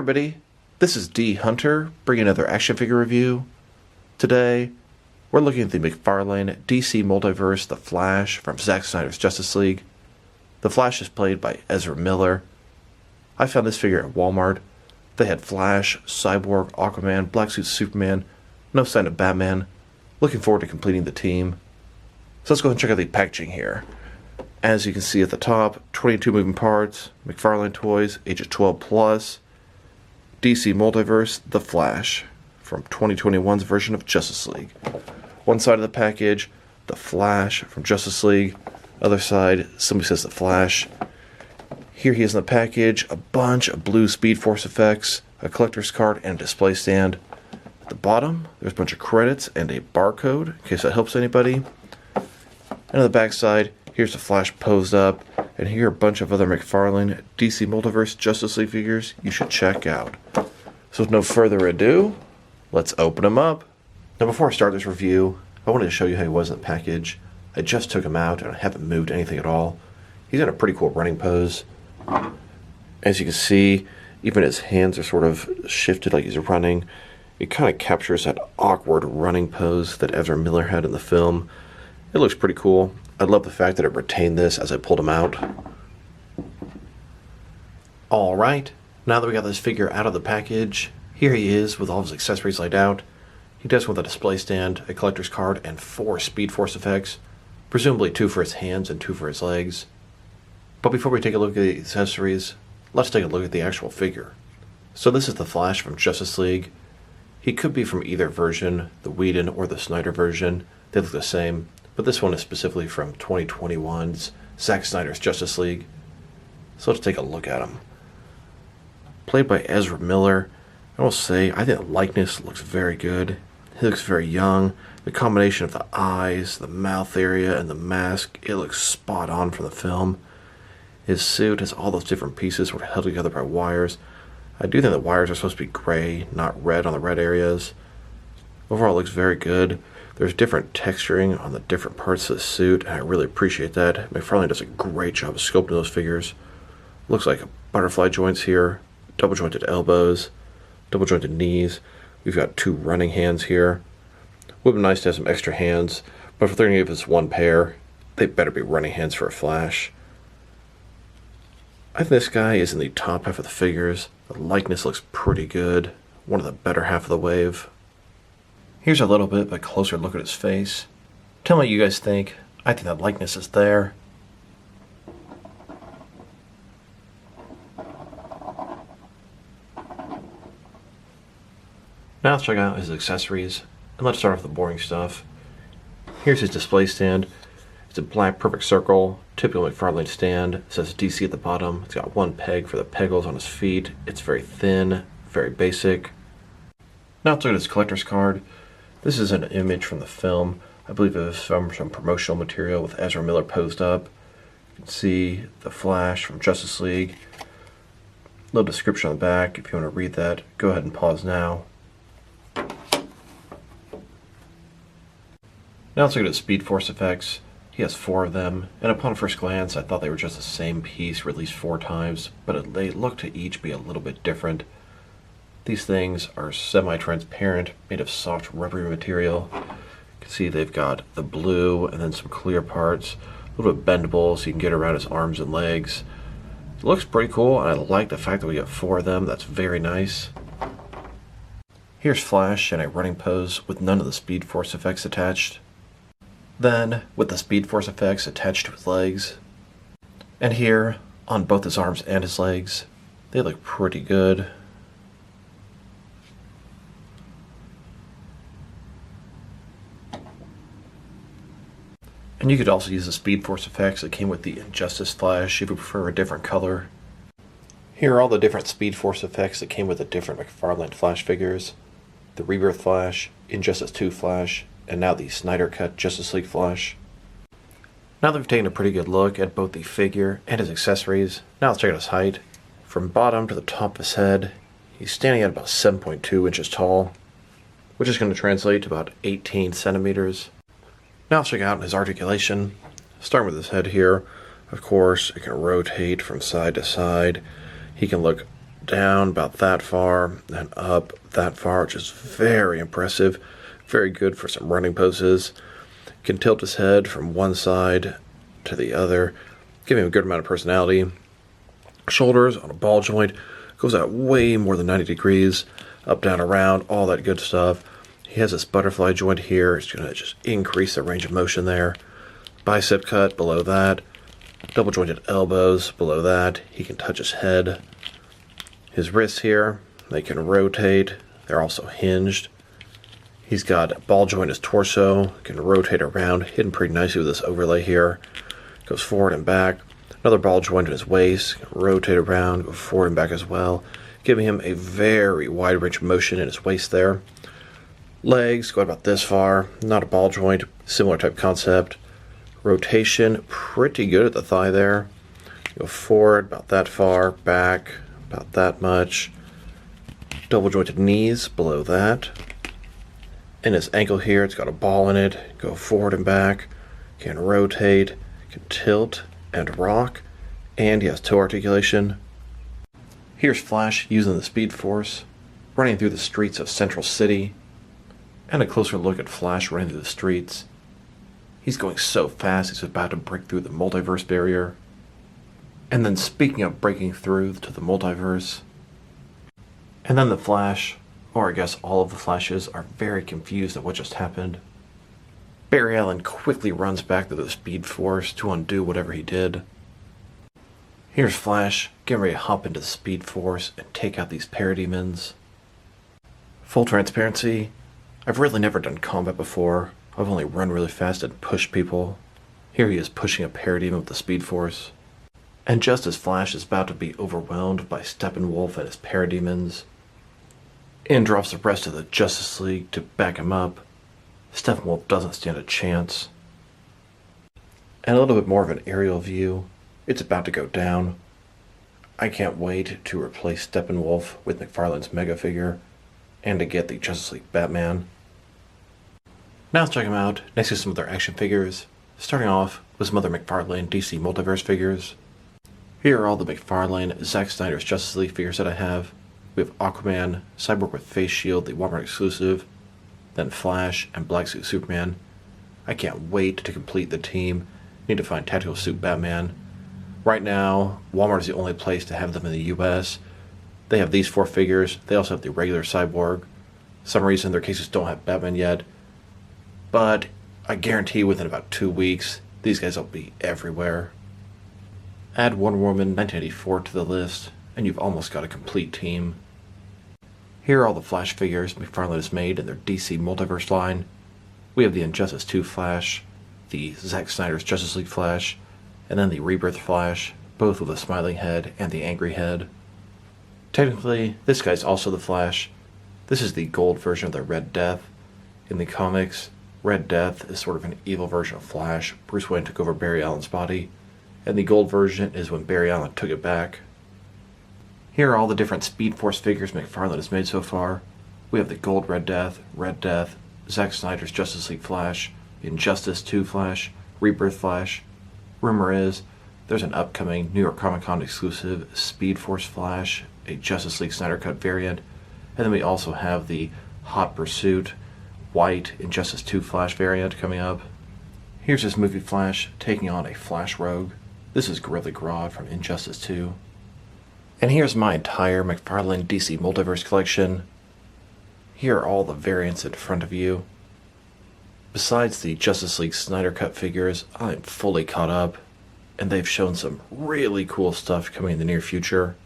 everybody, this is D Hunter, bringing another action figure review. Today, we're looking at the McFarlane DC Multiverse, The Flash, from Zack Snyder's Justice League. The Flash is played by Ezra Miller. I found this figure at Walmart. They had Flash, Cyborg, Aquaman, Black Suit Superman, no sign of Batman. Looking forward to completing the team. So let's go ahead and check out the packaging here. As you can see at the top, 22 moving parts, McFarlane toys, ages 12 plus, DC Multiverse, The Flash, from 2021's version of Justice League. One side of the package, The Flash from Justice League. Other side, somebody says The Flash. Here he is in the package, a bunch of blue Speed Force effects, a collector's card, and a display stand. At the bottom, there's a bunch of credits and a barcode, in case that helps anybody. And on the back side, here's the Flash posed up, and here are a bunch of other McFarlane DC Multiverse Justice League figures you should check out. So with no further ado, let's open them up. Now before I start this review, I wanted to show you how he was in the package. I just took him out and I haven't moved anything at all. He's in a pretty cool running pose. As you can see, even his hands are sort of shifted like he's running. It kind of captures that awkward running pose that Ezra Miller had in the film. It looks pretty cool. I love the fact that it retained this as I pulled him out. Alright, now that we got this figure out of the package, here he is with all of his accessories laid out. He does with a display stand, a collector's card, and 4 Speed Force effects. Presumably 2 for his hands and 2 for his legs. But before we take a look at the accessories, let's take a look at the actual figure. So this is the Flash from Justice League. He could be from either version, the Whedon or the Snyder version. They look the same. But this one is specifically from 2021's Zack Snyder's Justice League. So let's take a look at him. Played by Ezra Miller, I will say I think the likeness looks very good. He looks very young. The combination of the eyes, the mouth area, and the mask, it looks spot on from the film. His suit has all those different pieces sort of held together by wires. I do think the wires are supposed to be gray, not red on the red areas. Overall, it looks very good. There's different texturing on the different parts of the suit, and I really appreciate that. McFarlane does a great job of sculpting those figures. Looks like butterfly joints here, double jointed elbows, double jointed knees. We've got 2 running hands here. Would have been nice to have some extra hands, but if they're going to give us 1 pair, they better be running hands for a Flash. I think this guy is in the top half of the figures. The likeness looks pretty good. One of the better half of the wave. Here's a little bit of a closer look at his face. Tell me what you guys think. I think that likeness is there. Now let's check out his accessories. And let's start off with the boring stuff. Here's his display stand. It's a black perfect circle, typical McFarlane stand. It says DC at the bottom. It's got 1 peg for the peg holes on his feet. It's very thin, very basic. Now let's look at his collector's card. This is an image from the film. I believe it was from some promotional material with Ezra Miller posed up. You can see the Flash from Justice League. Little description on the back. If you want to read that, go ahead and pause now. Now let's look at his Speed Force effects. He has 4 of them, and upon first glance I thought they were just the same piece released 4 times, but they look to each be a little bit different. These things are semi-transparent, made of soft rubbery material. You can see they've got the blue and then some clear parts, a little bit bendable so you can get around his arms and legs. It looks pretty cool, and I like the fact that we got 4 of them. That's very nice. Here's Flash in a running pose with none of the Speed Force effects attached. Then, with the Speed Force effects attached to his legs. And here, on both his arms and his legs, they look pretty good. And you could also use the Speed Force effects that came with the Injustice Flash if you prefer a different color. Here are all the different Speed Force effects that came with the different McFarlane Flash figures. The Rebirth Flash, Injustice 2 Flash, and now the Snyder Cut Justice League Flash. Now that we've taken a pretty good look at both the figure and his accessories, now let's check out his height. From bottom to the top of his head, he's standing at about 7.2 inches tall, which is going to translate to about 18 centimeters. Now let's check out his articulation. Starting with his head here, of course, it can rotate from side to side. He can look down about that far, and up that far, which is very impressive. Very good for some running poses. Can tilt his head from one side to the other, giving him a good amount of personality. Shoulders on a ball joint, goes out way more than 90 degrees, up, down, around, all that good stuff. He has this butterfly joint here. It's going to just increase the range of motion there. Bicep cut below that. Double jointed elbows below that. He can touch his head. His wrists here, they can rotate. They're also hinged. He's got a ball joint in his torso. Can rotate around. Hidden pretty nicely with this overlay here. Goes forward and back. Another ball joint in his waist. Can rotate around, go forward and back as well. Giving him a very wide range of motion in his waist there. Legs go about this far. Not a ball joint. Similar type concept. Rotation, pretty good at the thigh there. Go forward about that far. Back about that much. Double jointed knees below that. In his ankle here, it's got a ball in it. Go forward and back. Can rotate. Can tilt and rock. And he has toe articulation. Here's Flash using the Speed Force, running through the streets of Central City. And a closer look at Flash running through the streets. He's going so fast, he's about to break through the multiverse barrier. And then speaking of breaking through to the multiverse, and then the Flash, or I guess all of the Flashes, are very confused at what just happened. Barry Allen quickly runs back to the Speed Force to undo whatever he did. Here's Flash, getting ready to hop into the Speed Force and take out these parademons. Full transparency, I've really never done combat before. I've only run really fast and pushed people. Here he is pushing a parademon with the Speed Force. And just as Flash is about to be overwhelmed by Steppenwolf and his parademons, in drops the rest of the Justice League to back him up. Steppenwolf doesn't stand a chance. And a little bit more of an aerial view. It's about to go down. I can't wait to replace Steppenwolf with McFarlane's Mega figure, and to get the Justice League Batman. Now let's check them out next to some of their action figures, starting off with some other McFarlane DC Multiverse figures. Here are all the McFarlane Zack Snyder's Justice League figures that I have. We have Aquaman, Cyborg with Face Shield, the Walmart exclusive, then Flash, and Black Suit Superman. I can't wait to complete the team. Need to find Tactical Suit Batman. Right now, Walmart is the only place to have them in the US. They have these 4 figures. They also have the regular Cyborg. For some reason, their cases don't have Batman yet. But I guarantee within about 2 weeks, these guys will be everywhere. Add Wonder Woman 1984 to the list, and you've almost got a complete team. Here are all the Flash figures McFarlane has made in their DC Multiverse line. We have the Injustice 2 Flash, the Zack Snyder's Justice League Flash, and then the Rebirth Flash, both with a smiling head and the angry head. Technically, this guy's also the Flash. This is the gold version of the Red Death. In the comics, Red Death is sort of an evil version of Flash. Bruce Wayne took over Barry Allen's body, and the gold version is when Barry Allen took it back. Here are all the different Speed Force figures McFarlane has made so far. We have the gold Red Death, Zack Snyder's Justice League Flash, Injustice 2 Flash, Rebirth Flash. Rumor is there's an upcoming New York Comic Con exclusive Speed Force Flash, a Justice League Snyder Cut variant, and then we also have the Hot Pursuit white Injustice 2 Flash variant coming up. Here's this movie Flash taking on a Flash Rogue. This is Gorilla Grodd from Injustice 2. And here's my entire McFarlane DC Multiverse collection. Here are all the variants in front of you. Besides the Justice League Snyder Cut figures, I'm fully caught up, and they've shown some really cool stuff coming in the near future.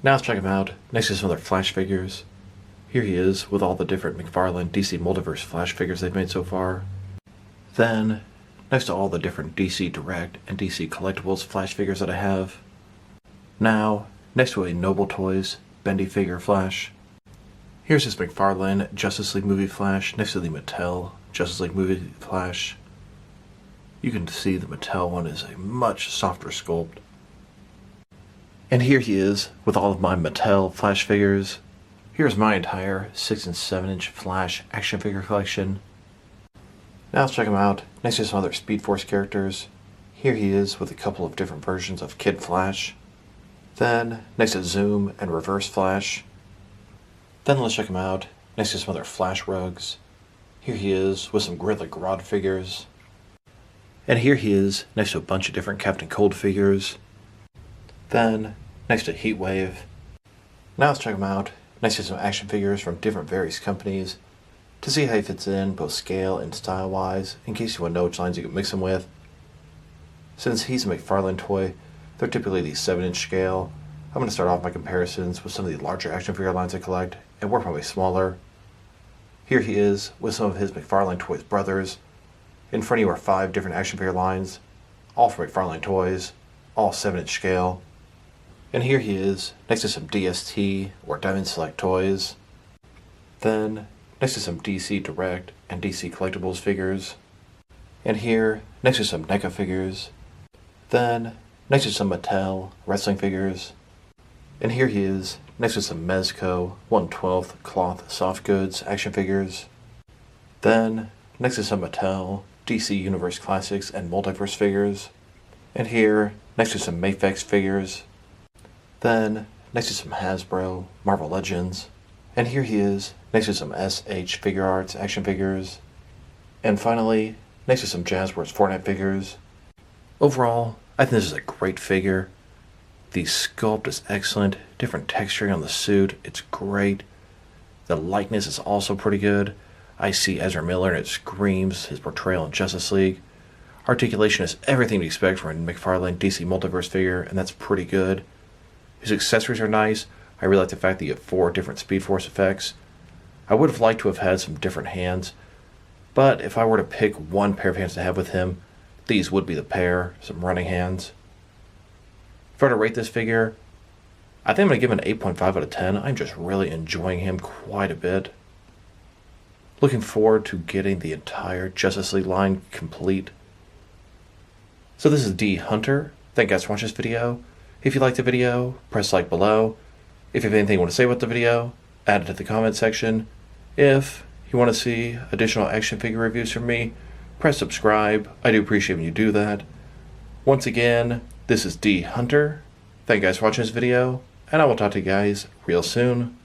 Now let's check them out next to some other Flash figures. Here he is with all the different McFarlane DC Multiverse Flash figures they've made so far. Then, next to all the different DC Direct and DC Collectibles Flash figures that I have. Now, next to a Noble Toys Bendy figure Flash. Here's his McFarlane Justice League movie Flash next to the Mattel Justice League movie Flash. You can see the Mattel one is a much softer sculpt. And here he is with all of my Mattel Flash figures. Here's my entire 6 and 7 inch Flash action figure collection. Now let's check him out next to some other Speed Force characters. Here he is with a couple of different versions of Kid Flash. Then, next to Zoom and Reverse Flash. Then let's check him out next to some other Flash rugs. Here he is with some Gorilla Grodd figures. And here he is next to a bunch of different Captain Cold figures. Then, next to Heatwave. Now let's check him out next to some action figures from different various companies to see how he fits in both scale and style wise, in case you want to know which lines you can mix him with. Since he's a McFarlane toy, they're typically the 7-inch scale. I'm going to start off my comparisons with some of the larger action figure lines I collect and work my way smaller. Here he is with some of his McFarlane Toys brothers. In front of you are 5 different action figure lines, all from McFarlane Toys, all 7-inch scale. And here he is next to some DST or Diamond Select toys. Then next to some DC Direct and DC Collectibles figures. And here next to some NECA figures. Then next to some Mattel wrestling figures. And here he is next to some Mezco 1/12 cloth soft goods action figures. Then next to some Mattel DC Universe Classics and Multiverse figures. And here next to some Mafex figures. Then next to some Hasbro Marvel Legends. And here he is next to some SH Figure Arts action figures. And finally next to some Jazzwares Fortnite figures. Overall, I think this is a great figure. The sculpt is excellent, different texturing on the suit, it's great. The likeness is also pretty good. I see Ezra Miller and it screams his portrayal in Justice League. Articulation is everything you expect from a McFarlane DC Multiverse figure, and that's pretty good. His accessories are nice. I really like the fact that you have 4 different Speed Force effects. I would have liked to have had some different hands, but if I were to pick one pair of hands to have with him, these would be the pair, some running hands. If I were to rate this figure, I think I'm going to give him an 8.5 out of 10. I'm just really enjoying him quite a bit. Looking forward to getting the entire Justice League line complete. So this is D Hunter. Thank you guys for watching this video. If you liked the video, press like below. If you have anything you want to say about the video, add it to the comment section. If you want to see additional action figure reviews from me, press subscribe. I do appreciate when you do that. Once again, this is D Hunter. Thank you guys for watching this video, and I will talk to you guys real soon.